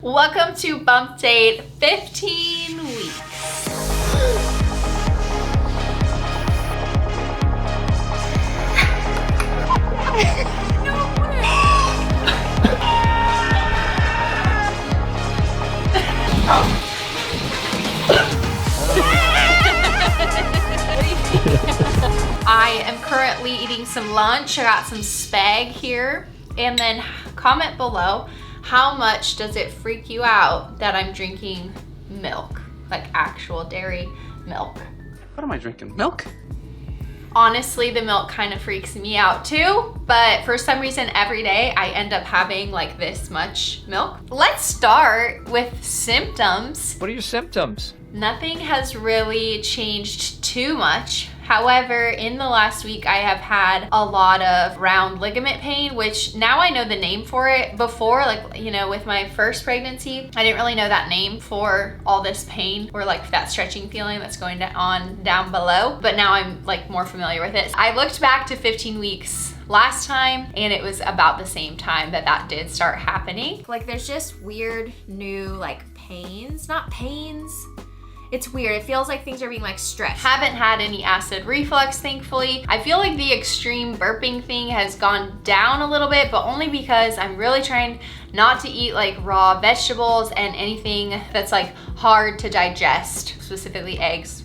Welcome to Bumpdate 15 weeks. I am currently eating some lunch. I got some spag here. And then comment below, how much does it freak you out that I'm drinking milk? Like actual dairy milk. What am I drinking? Milk? Honestly, the milk kind of freaks me out too, but for some reason every day I end up having like this much milk. Let's start with symptoms. What are your symptoms? Nothing has really changed too much. However, in the last week, I have had a lot of round ligament pain, which now I know the name for it. Before, with my first pregnancy, I didn't really know that name for all this pain or like that stretching feeling that's going on down below. But now I'm like more familiar with it. I looked back to 15 weeks last time and it was about the same time that did start happening. Like there's just weird new like pains, not pains. It's weird. It feels like things are being like stretched. Haven't had any acid reflux, thankfully. I feel like the extreme burping thing has gone down a little bit, but only because I'm really trying not to eat like raw vegetables and anything that's like hard to digest, specifically eggs.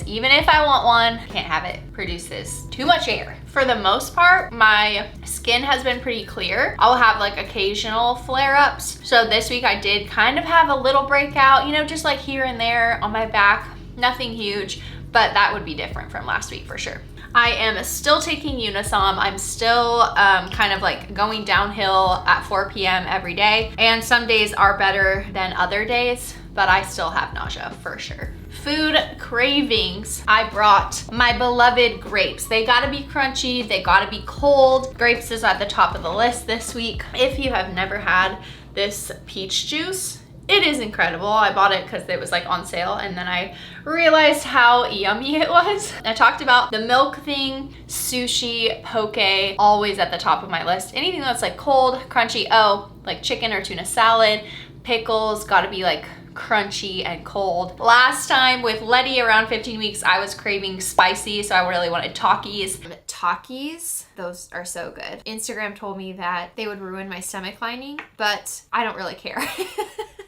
Even if I want one, can't have it. Produces too much air. For the most part, my skin has been pretty clear. I'll have like occasional flare-ups. So this week I did kind of have a little breakout, just like here and there on my back. Nothing huge, but that would be different from last week for sure. I am still taking Unisom. I'm still kind of like going downhill at 4 p.m. every day. And some days are better than other days, but I still have nausea for sure. Food cravings. I brought my beloved grapes. They gotta be crunchy, they gotta be cold. Grapes is at the top of the list this week. If you have never had this peach juice, it is incredible. I bought it because it was like on sale and then I realized how yummy it was. I talked about the milk thing, sushi, poke, always at the top of my list. Anything that's like cold, crunchy, like chicken or tuna salad, pickles, gotta be like crunchy and cold. Last time with Letty around 15 weeks, I was craving spicy, so I really wanted Takis. Takis, those are so good. Instagram told me that they would ruin my stomach lining, but I don't really care.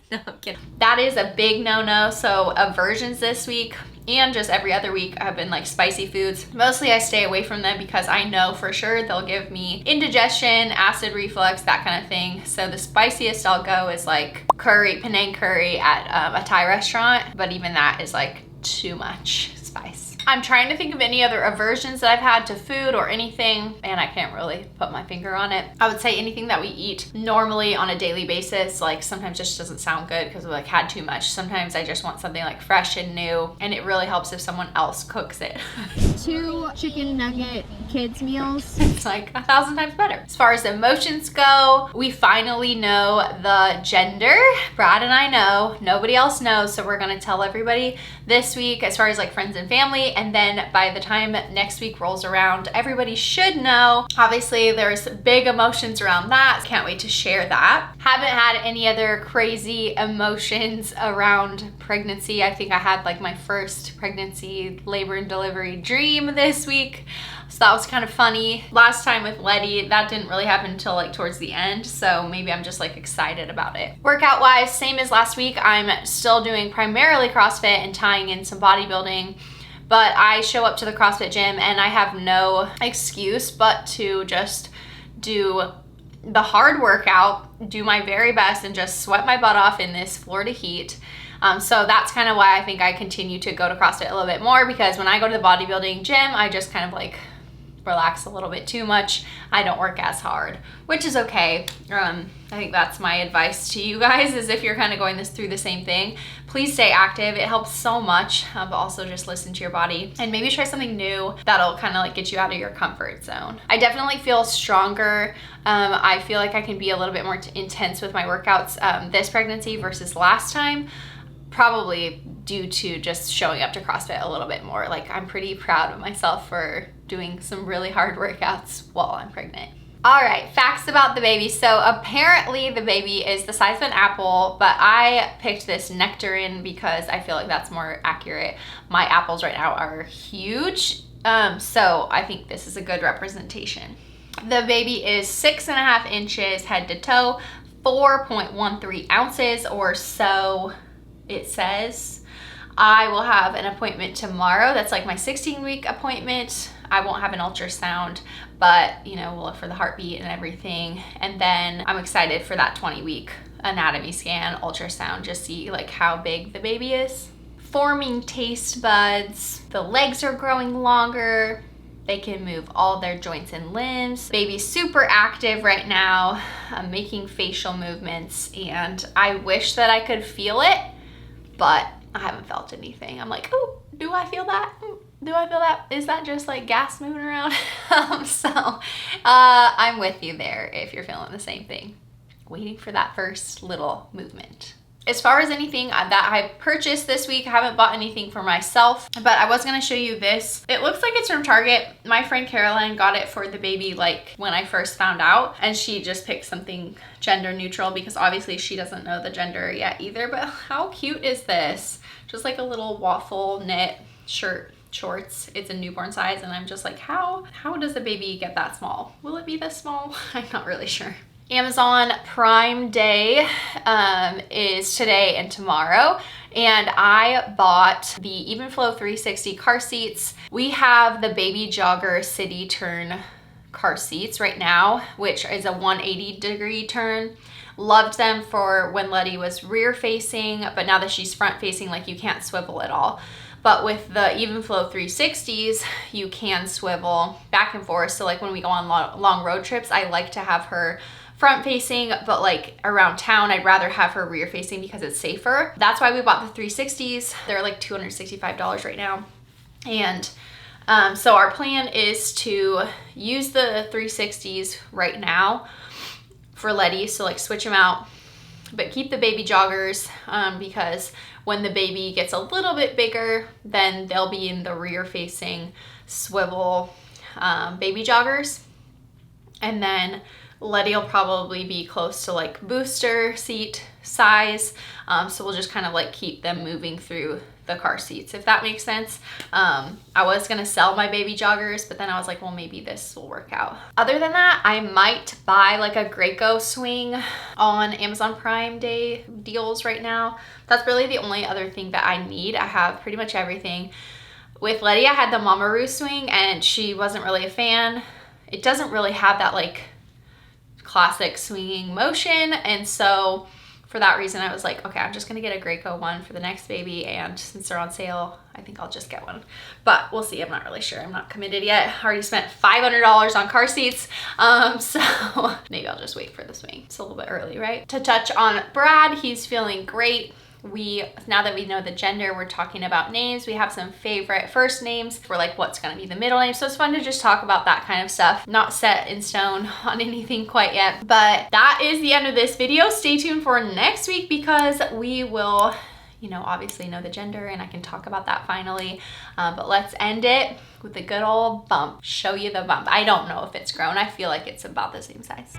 No, I'm kidding. That is a big no-no. So aversions this week and just every other week have been like spicy foods. Mostly I stay away from them because I know for sure they'll give me indigestion, acid reflux, that kind of thing. So the spiciest I'll go is like curry, Penang curry at a Thai restaurant, but even that is like too much spice. I'm trying to think of any other aversions that I've had to food or anything, and I can't really put my finger on it. I would say anything that we eat normally on a daily basis, like sometimes just doesn't sound good because we like had too much. Sometimes I just want something like fresh and new, and it really helps if someone else cooks it. 2 chicken nugget kids meals. It's like 1,000 times better. As far as emotions go, we finally know the gender. Brad and I know, nobody else knows, so we're gonna tell everybody this week as far as like friends and family, and then by the time next week rolls around, everybody should know. Obviously, there's big emotions around that. Can't wait to share that. Haven't had any other crazy emotions around pregnancy. I think I had like my first pregnancy, labor and delivery dream this week. So that was kind of funny. Last time with Letty, that didn't really happen until like towards the end. So maybe I'm just like excited about it. Workout wise, same as last week. I'm still doing primarily CrossFit and tying in some bodybuilding. But I show up to the CrossFit gym and I have no excuse but to just do the hard workout, do my very best and just sweat my butt off in this Florida heat. So that's kind of why I think I continue to go to CrossFit a little bit more, because when I go to the bodybuilding gym, I just kind of like relax a little bit too much. I don't work as hard, which is okay. I think that's my advice to you guys, is if you're kind of going through the same thing, please stay active. It helps so much, but also just listen to your body and maybe try something new that'll kind of like get you out of your comfort zone. I definitely feel stronger. I feel like I can be a little bit more intense with my workouts this pregnancy versus last time. Probably due to just showing up to CrossFit a little bit more. Like I'm pretty proud of myself for doing some really hard workouts while I'm pregnant. All right, facts about the baby. So apparently the baby is the size of an apple, but I picked this nectarine because I feel like that's more accurate. My apples right now are huge, so I think this is a good representation. The baby is 6.5 inches head to toe, 4.13 ounces or so it says. I will have an appointment tomorrow. That's like my 16-week appointment. I won't have an ultrasound, but you know, we'll look for the heartbeat and everything. And then I'm excited for that 20-week anatomy scan, ultrasound, just see like how big the baby is. Forming taste buds. The legs are growing longer. They can move all their joints and limbs. Baby's super active right now, making facial movements, and I wish that I could feel it, but I haven't felt anything. I'm like, oh, do I feel that? Do I feel that? Is that just like gas moving around? I'm with you there if you're feeling the same thing. Waiting for that first little movement. As far as anything that I purchased this week, I haven't bought anything for myself, but I was gonna show you this. It looks like it's from Target. My friend Caroline got it for the baby like when I first found out, and she just picked something gender neutral because obviously she doesn't know the gender yet either, but how cute is this? Just like a little waffle knit shirt, shorts. It's a newborn size, and I'm just like, how does a baby get that small? Will it be this small? I'm not really sure. Amazon Prime Day is today and tomorrow, and I bought the Evenflow 360 car seats. We have the Baby Jogger City Turn car seats right now, which is a 180-degree turn. Loved them for when Letty was rear facing, but now that she's front facing, like you can't swivel at all. But with the Evenflow 360s, you can swivel back and forth. So like when we go on long road trips, I like to have her front facing, but like around town, I'd rather have her rear facing because it's safer. That's why we bought the 360s. They're like $265 right now. And so our plan is to use the 360s right now for Letty. So like switch them out, but keep the baby joggers because when the baby gets a little bit bigger, then they'll be in the rear facing swivel baby joggers. And then Letty will probably be close to like booster seat size. So we'll just kind of like keep them moving through the car seats, if that makes sense. I was gonna sell my baby joggers, but then I was like, well, maybe this will work out. Other than that, I might buy like a Graco swing on Amazon Prime Day deals right now. That's really the only other thing that I need. I have pretty much everything. With Letty, I had the Mamaroo swing and she wasn't really a fan. It doesn't really have that like classic swinging motion, and so for that reason I was like, okay, I'm just gonna get a Graco one for the next baby, and since they're on sale, I think I'll just get one, but we'll see. I'm not really sure. I'm not committed yet. I already spent $500 on car seats, so maybe I'll just wait for the swing. It's a little bit early, right? To touch on Brad, he's feeling great. Now that we know the gender, we're talking about names. We have some favorite first names. We're like, what's gonna be the middle name? So it's fun to just talk about that kind of stuff. Not set in stone on anything quite yet, but that is the end of this video. Stay tuned for next week because we will, you know, obviously know the gender and I can talk about that finally. But let's end it with a good old bump. Show you the bump. I don't know if it's grown. I feel like it's about the same size.